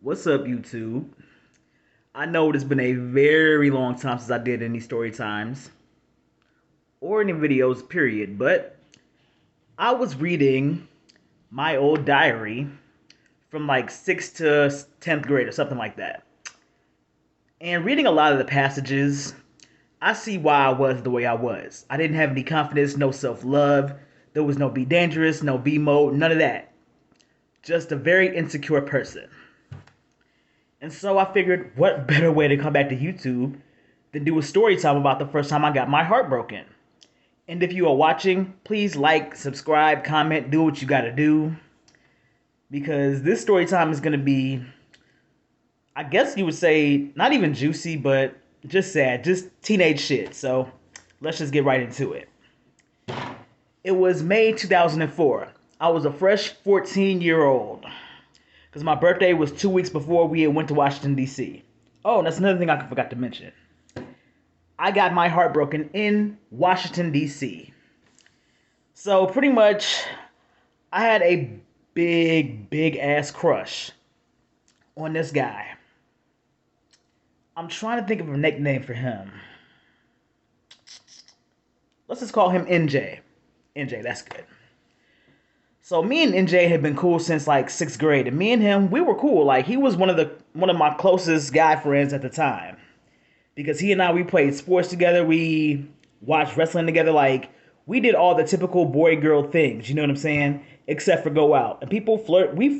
What's up, YouTube? I know it's been a very long time since I did any story times or any videos, period, but I was reading my old diary from like 6th to 10th grade or something like that. And reading a lot of the passages, I see why I was the way I was. I didn't have any confidence, no self love, there was no be dangerous, no be mode, none of that. Just a very insecure person. And so I figured, what better way to come back to YouTube than do a story time about the first time I got my heart broken. And if you are watching, please like, subscribe, comment, do what you gotta do. Because this story time is gonna be, I guess you would say, not even juicy, but just sad, just teenage shit. So let's just get right into it. It was May 2004. I was a fresh 14-year-old. Because my birthday was 2 weeks before we went to Washington, D.C. Oh, and that's another thing I forgot to mention. I got my heart broken in Washington, D.C. So pretty much, I had a big ass crush on this guy. I'm trying to think of a nickname for him. Let's just call him NJ. NJ, that's good. So me and NJ had been cool since like 6th grade, and me and him, we were cool. Like he was one of my closest guy friends at the time, because he and I, we played sports together, we watched wrestling together, like we did all the typical boy girl things. You know what I'm saying? Except for go out, and we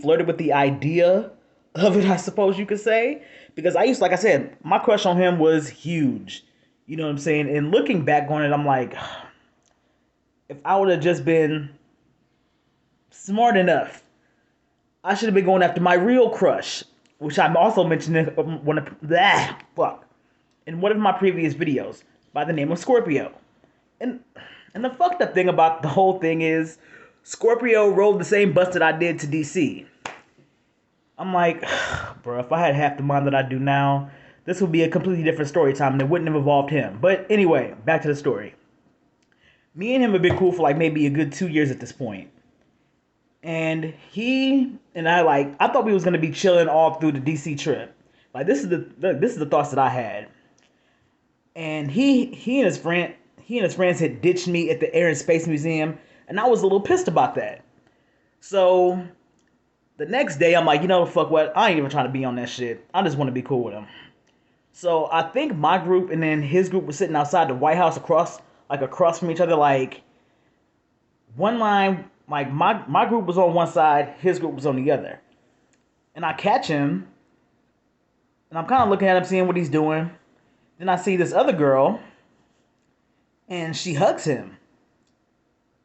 flirted with the idea of it, I suppose you could say, because like I said, my crush on him was huge. You know what I'm saying? And looking back on it, I'm like, if I would have just been smart enough, I should have been going after my real crush, which I'm also mentioning in one of my previous videos, by the name of Scorpio. And the fucked up thing about the whole thing is Scorpio rode the same bus that I did to DC. I'm like, bro, if I had half the mind that I do now, this would be a completely different story time and it wouldn't have involved him. But anyway, back to the story. Me and him have been cool for like maybe a good 2 years at this point. And he and I, like, I thought we was gonna be chilling all through the DC trip. Like this is the thoughts that I had. And he and his friends had ditched me at the Air and Space Museum, and I was a little pissed about that. So the next day, I'm like, you know, fuck what? I ain't even trying to be on that shit. I just want to be cool with him. So I think my group and then his group was sitting outside the White House across from each other, like one line. Like my group was on one side, his group was on the other. And I catch him, and I'm kind of looking at him, seeing what he's doing. Then I see this other girl, and she hugs him.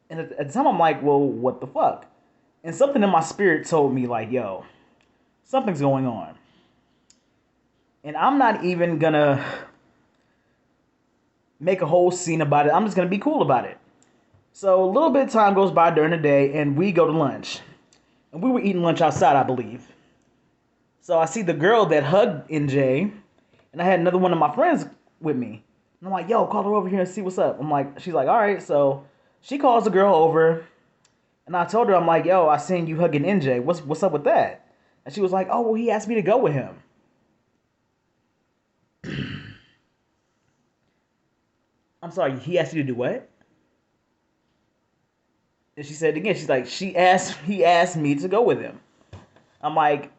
And at the time, I'm like, well, what the fuck? And something in my spirit told me, like, yo, something's going on. And I'm not even gonna make a whole scene about it. I'm just gonna be cool about it. So a little bit of time goes by during the day, and we go to lunch. And we were eating lunch outside, I believe. So I see the girl that hugged NJ, and I had another one of my friends with me. And I'm like, yo, call her over here and see what's up. She's like, all right. So she calls the girl over, and I told her, I'm like, yo, I seen you hugging NJ. What's up with that? And she was like, oh, well, he asked me to go with him. I'm sorry, he asked you to do what? And she said again, she's like, he asked me to go with him. I'm like,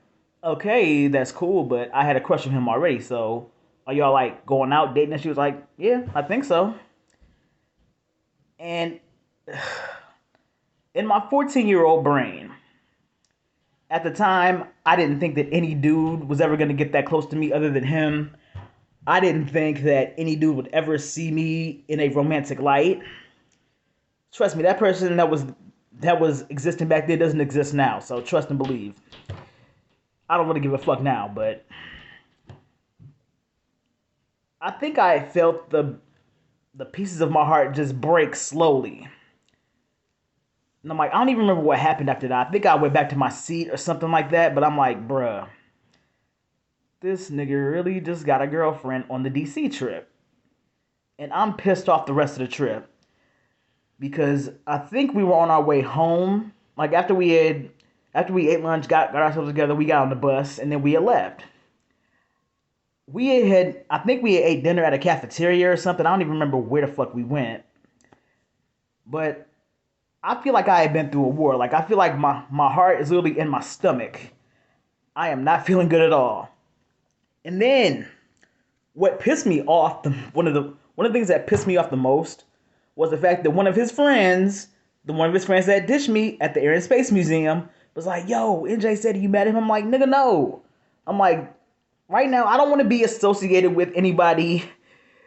okay, that's cool, but I had a crush on him already, so are y'all like going out dating? And she was like, yeah, I think so. And in my 14-year-old brain, at the time, I didn't think that any dude was ever gonna get that close to me other than him. I didn't think that any dude would ever see me in a romantic light. Trust me, that person that was existing back then doesn't exist now. So trust and believe. I don't really give a fuck now, but I think I felt the pieces of my heart just break slowly. And I'm like, I don't even remember what happened after that. I think I went back to my seat or something like that, but I'm like, bruh, this nigga really just got a girlfriend on the DC trip. And I'm pissed off the rest of the trip. Because I think we were on our way home. Like after we had After we ate lunch, got ourselves together, we got on the bus, and then we had left. I think we had ate dinner at a cafeteria or something. I don't even remember where the fuck we went. But I feel like I had been through a war. Like, I feel like my heart is literally in my stomach. I am not feeling good at all. And then, what pissed me off, one of the things that pissed me off the most was the fact that one of his friends that dished me at the Air and Space Museum, was like, yo, NJ said you met him. I'm like, nigga, no. I'm like, right now, I don't want to be associated with anybody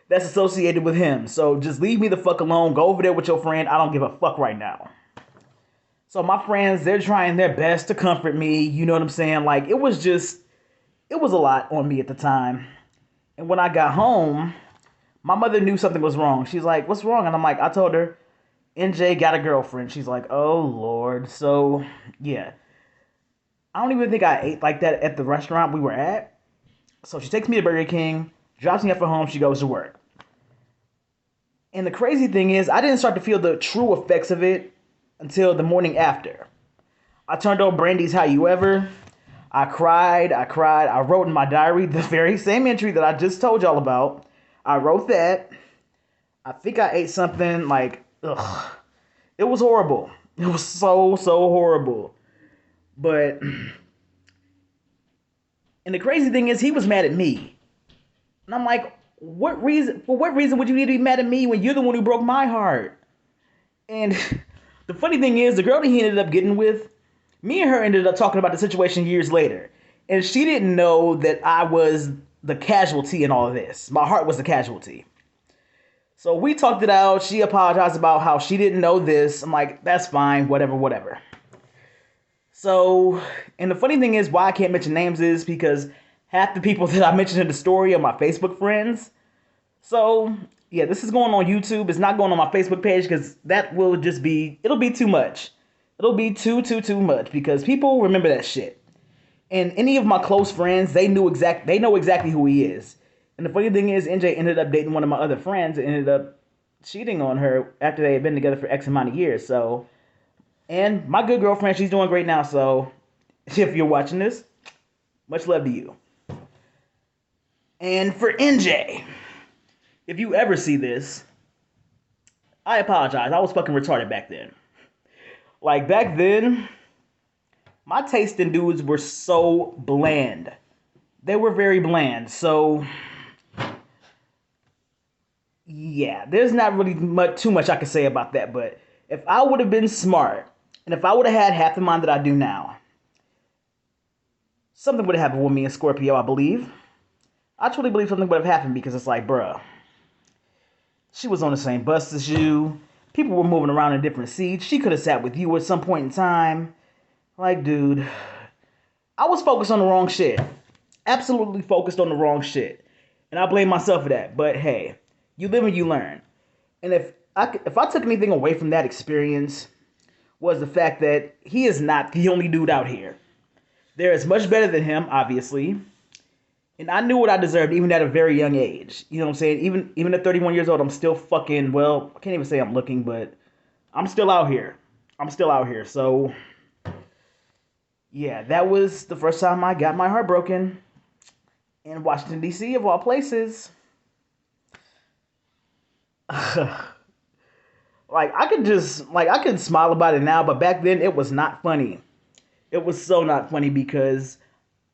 that's associated with him. So just leave me the fuck alone. Go over there with your friend. I don't give a fuck right now. So my friends, they're trying their best to comfort me. You know what I'm saying? Like, it was a lot on me at the time. And when I got home, my mother knew something was wrong. She's like, what's wrong? And I'm like, I told her, NJ got a girlfriend. She's like, oh, Lord. So, yeah. I don't even think I ate like that at the restaurant we were at. So she takes me to Burger King, drops me off at home, she goes to work. And the crazy thing is, I didn't start to feel the true effects of it until the morning after. I turned on Brandy's How You Ever. I cried. I wrote in my diary the very same entry that I just told y'all about. I wrote that. I think I ate something like, ugh. It was horrible. It was so horrible. But, and the crazy thing is, he was mad at me. And I'm like, for what reason would you need to be mad at me when you're the one who broke my heart? And the funny thing is, the girl that he ended up getting with, me and her ended up talking about the situation years later. And she didn't know that I was the casualty in all of this. My heart was the casualty. So we talked it out. She apologized about how she didn't know this. I'm like, that's fine, whatever. So, and the funny thing is, why I can't mention names is because half the people that I mentioned in the story are my Facebook friends. So, yeah, this is going on YouTube. It's not going on my Facebook page because that will just be, it'll be too much. It'll be too much because people remember that shit. And any of my close friends, they know exactly who he is. And the funny thing is, NJ ended up dating one of my other friends and ended up cheating on her after they had been together for X amount of years. So, and my good girlfriend, she's doing great now. So, if you're watching this, much love to you. And for NJ, if you ever see this, I apologize. I was fucking retarded back then. Like, back then, my taste in dudes were so bland. They were very bland. So, yeah, there's not really too much I can say about that. But if I would have been smart, and if I would have had half the mind that I do now, something would have happened with me and Scorpio, I believe. I truly believe something would have happened because it's like, bruh, she was on the same bus as you. People were moving around in different seats. She could have sat with you at some point in time. Like, dude, I was focused on the wrong shit. Absolutely focused on the wrong shit. And I blame myself for that. But hey, you live and you learn. And if I took anything away from that experience, was the fact that he is not the only dude out here. There is much better than him, obviously. And I knew what I deserved even at a very young age. You know what I'm saying? Even at 31 years old, I'm still fucking, well, I can't even say I'm looking, but I'm still out here. So, yeah, that was the first time I got my heart broken in Washington, D.C., of all places. I could smile about it now, but back then it was not funny. It was so not funny because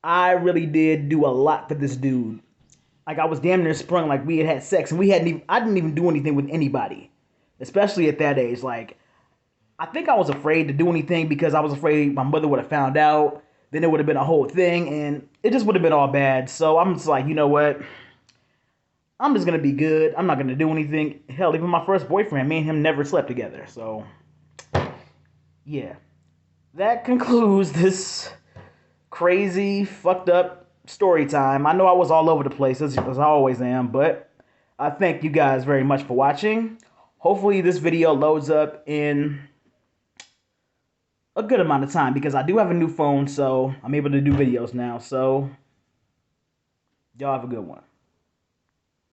I really did do a lot for this dude. Like, I was damn near sprung, like we had sex, and I didn't even do anything with anybody, especially at that age. Like, I think I was afraid to do anything because I was afraid my mother would have found out. Then it would have been a whole thing, and it just would have been all bad. So I'm just like, you know what? I'm just gonna be good. I'm not gonna do anything. Hell, even my first boyfriend, me and him never slept together. So, yeah. That concludes this crazy, fucked up story time. I know I was all over the place, as I always am, but I thank you guys very much for watching. Hopefully this video loads up in a good amount of time because I do have a new phone, so I'm able to do videos now. So, y'all have a good one.